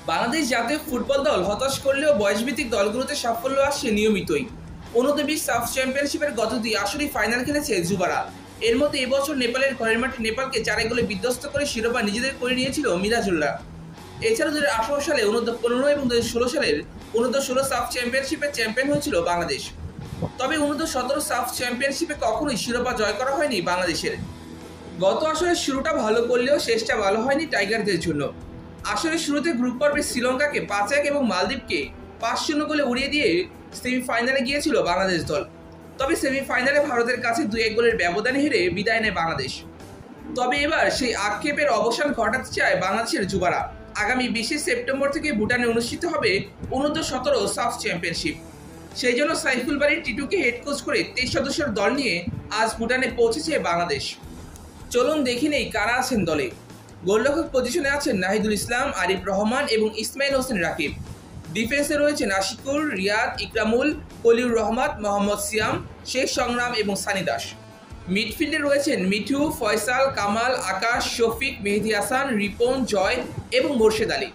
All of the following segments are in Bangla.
বাংলাদেশ জাতীয় ফুটবল দল হতাশ করলেও বয়সভিত্তিক দলগুলোতে সাফল্য আসছে নিয়মিতই। অনূর্ধ্ব-20 সাফ চ্যাম্পিয়নশিপের গত 2 আসরেই ফাইনাল খেলেছে যুবারা। এর মধ্যে এবছর নেপালের ঘরের মাঠে নেপালকে 4 গোলে বিধ্বস্ত করে শিরোপা নিজেদের করে নিয়েছিল মিরাজুল্লাহ। এছাড়া 2018 সালে অনূর্ধ্ব-15 এবং 2016 সালের অনূর্ধ্ব-16 সাফ চ্যাম্পিয়নশিপের চ্যাম্পিয়ন হয়েছিল বাংলাদেশ। তবে অনূর্ধ্ব-17 সাফ চ্যাম্পিয়নশিপে কখনোই শিরোপা জয় করা হয়নি বাংলাদেশের। গত আসরের শুরুটা ভালো করলেও শেষটা ভালো হয়নি টাইগারদের জন্য। আসরের শুরুতে গ্রুপ পর্বে শ্রীলঙ্কাকে 5-1 এবং মালদ্বীপকে 5-0 গোলে উড়িয়ে দিয়ে সেমিফাইনালে গিয়েছিল বাংলাদেশ দল। তবে সেমিফাইনালে ভারতের কাছে 2-1 গোলের ব্যবধানে হেরে বিদায় নেয় বাংলাদেশ। তবে এবার সেই আক্ষেপের অবসান ঘটাতে চায় বাংলাদেশের যুবারা। আগামী 20 সেপ্টেম্বর থেকে ভুটানে অনুষ্ঠিত হবে অনূর্ধ্ব-17 সাফ চ্যাম্পিয়নশিপ। সেই জন্য সাইফুল বারী টিটুকে হেড কোচ করে 23 সদস্যের দল নিয়ে আজ ভুটানে পৌঁছেছে বাংলাদেশ। চলুন দেখে নেই কারা আছেন দলে। গোলরক্ষক পজিশনে আছেন নাহিদুল ইসলাম, আরিফ রহমান এবং ইসমাইল হোসেন রাকিব। ডিফেন্সে রয়েছেন আশিকুর, রিয়াদ, ইকরামুল, কলিউর রহমান, মোহাম্মদ সিয়াম, শেখ সংগ্রাম এবং সানি দাস। মিডফিল্ডে রয়েছেন মিঠু, ফয়সাল, কামাল, আকাশ, শফিক, মেহেদী হাসান, রিপন, জয় এবং মোর্শেদ আলী।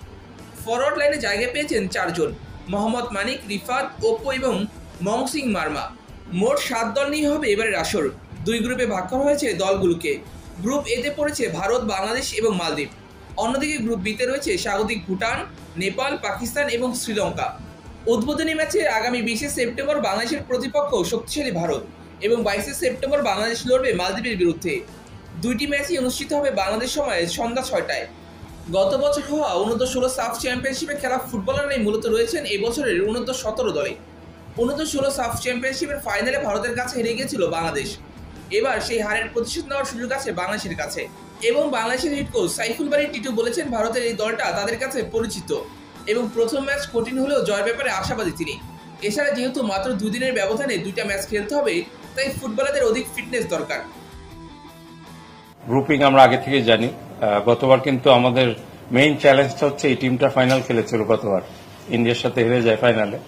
ফরওয়ার্ড লাইনে জায়গা পেয়েছেন 4 জন: মোহাম্মদ মানিক, রিফাত, ওপো এবং মংসিং মার্মা। মোট 7 দল নিয়ে হবে এবারের আসর। 2 গ্রুপে ভাগ করা হয়েছে দলগুলোকে। গ্রুপ এতে পড়েছে ভারত, বাংলাদেশ এবং মালদ্বীপ। অন্যদিকে গ্রুপ বিতে রয়েছে স্বাগতিক ভুটান, নেপাল, পাকিস্তান এবং শ্রীলঙ্কা। উদ্বোধনী ম্যাচে আগামী 20 সেপ্টেম্বর বাংলাদেশের প্রতিপক্ষ শক্তিশালী ভারত এবং 22 সেপ্টেম্বর বাংলাদেশ লড়বে মালদ্বীপের বিরুদ্ধে। 2টি ম্যাচই অনুষ্ঠিত হবে বাংলাদেশ সময়ে সন্ধ্যা 6টায়। গত বছর হওয়া অনূর্ধ্ব-16 সাফ চ্যাম্পিয়নশিপে খেলা ফুটবলাররাই মূলত রয়েছেন এবছরের অনূর্ধ্ব-17 দলে। অনূর্ধ্ব-16 সাফ চ্যাম্পিয়নশিপের ফাইনালে ভারতের কাছে হেরে গিয়েছিল বাংলাদেশ। এবার সেই হারের প্রতিশোধ নেওয়ার সুযোগ আছে বাংলাদেশের কাছে। এবং বাংলাদেশের হেড কোচ সাইফুল বারী টিটু বলেছেন ভারতের এই দলটা তাদের কাছে পরিচিত এবং প্রথম ম্যাচ কঠিন হলেও জয়ের ব্যাপারে আশাবাদী তিনি। এছাড়া যেহেতু মাত্র 2 দিনের ব্যবধানে 2টা ম্যাচ খেলতে হবে, তাই ফুটবলারদের অধিক ফিটনেস দরকার। গ্রুপিং আমরা আগে থেকে জানি। গতবার কিন্তু আমাদের মেইন চ্যালেঞ্জটা হচ্ছে এই টিমটা ফাইনাল খেলেছিল গতবার, ইন্ডিয়ার সাথে হেরে যায় ফাইনালে।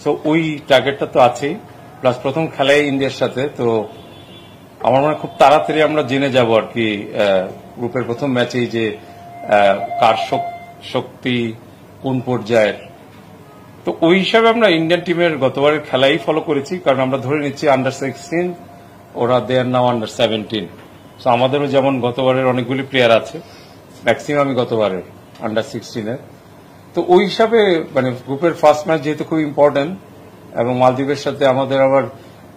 সো ওই টার্গেটটা তো আছেই, প্লাস প্রথম খেলায় ইন্ডিয়ার সাথে। তো আমার মনে হয় খুব তাড়াতাড়ি আমরা জেনে যাব আর কি গ্রুপের প্রথম ম্যাচেই যে কার শক্তি কোন পর্যায়ের। তো ওই হিসাবে আমরা ইন্ডিয়ান টিমের গতবারের খেলাই ফলো করেছি, কারণ আমরা ধরে নিচ্ছি আন্ডার-16 ওরা দেয়ার নাও আন্ডার-17। তো আমাদেরও যেমন গতবারের অনেকগুলি প্লেয়ার আছে, ম্যাক্সিমামই গতবারের আন্ডার-16-এর। তো ওই হিসাবে মানে গ্রুপের ফার্স্ট ম্যাচ যেহেতু খুব ইম্পর্টেন্ট, এবং মালদ্বীপের সাথে আমাদের আবার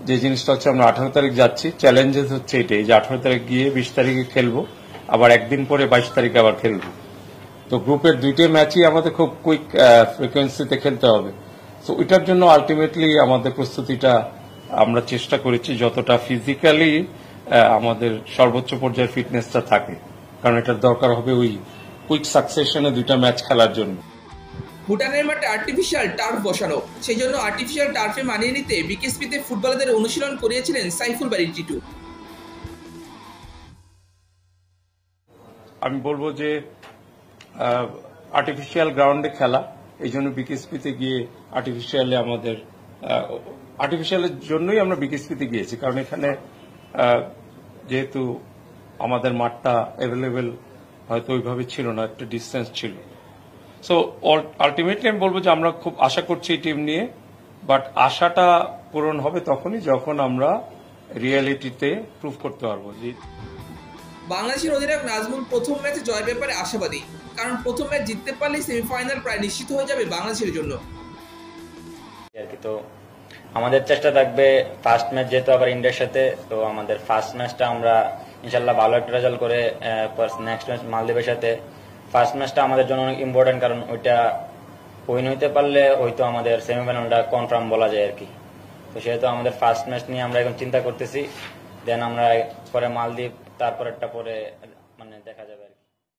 যে জিনিসটা হচ্ছে আমরা 18 তারিখ যাচ্ছি, চ্যালেঞ্জেস হচ্ছে এটাই যে 18 তারিখ গিয়ে 20 তারিখে খেলবো, আবার একদিন পরে 22 তারিখে আবার খেলবো। তো গ্রুপের 2টি ম্যাচই আমাদের খুব কুইক ফ্রিকোয়েন্সিতে খেলতে হবে। তো ওইটার জন্য আলটিমেটলি আমাদের প্রস্তুতিটা আমরা চেষ্টা করেছি যতটা ফিজিক্যালি আমাদের সর্বোচ্চ পর্যায়ের ফিটনেসটা থাকে, কারণ এটার দরকার হবে ওই কুইক সাকসেশনে 2টা ম্যাচ খেলার জন্য। ভুটানের মাঠে আর্টিফিশিয়াল টার্ফ বসানো, সেই জন্য আর্টিফিশিয়াল টার্ফে মানিয়ে নিতে বিকেএসপিতে ফুটবলারদের অনুশীলন করিয়েছিলেন সাইফুল বারী টিটু। আমি বলবো যে আর্টিফিশিয়াল গ্রাউন্ডে খেলা, এই জন্য বিকেএসপিতে গিয়ে আর্টিফিশিয়ালের জন্যই আমরা বিকেএসপিতে গিয়েছি, কারণ এখানে যেহেতু আমাদের মাঠটা অ্যাভেলেবেল হয়তো ওইভাবে ছিল না, একটা ডিস্টেন্স ছিল। সো আলটিমেটলি আমি বলবো যে আমরা খুব আশা করছি এই টিম নিয়ে, বাট আশাটা পূরণ হবে তখনই যখন আমরা রিয়েলিটিতে প্রুভ করতে পারবো। বাংলাদেশের অধিনায়ক নাজমুল প্রথম ম্যাচে জয়ের ব্যাপারে আশাবাদী, কারণ প্রথম ম্যাচ জিততে পারলে সেমিফাইনাল প্রায় নিশ্চিত হয়ে যাবে বাংলাদেশের জন্য। তো আমাদের চেষ্টা থাকবে ফার্স্ট ম্যাচ যেহেতু আবার ইন্ডিয়ার সাথে, তো আমাদের ফার্স্ট ম্যাচটা আমরা ইনশাল্লাহ ভালো একটা রেজাল্ট করে নেক্সট ম্যাচ মালদ্বীপের সাথে, ফার্স্ট ম্যাচটা আমাদের জন্য অনেক ইম্পর্টেন্ট, কারণ ওইটা উইন হইতে পারলে হয়তো আমাদের সেমিফাইনালটা কনফার্ম বলা যায় আর কি। তো সেহেতু আমাদের ফার্স্ট ম্যাচ নিয়ে আমরা এখন চিন্তা করতেছি, দেন আমরা পরে মালদ্বীপ, তারপর একটা পরে মানে দেখা যাবে।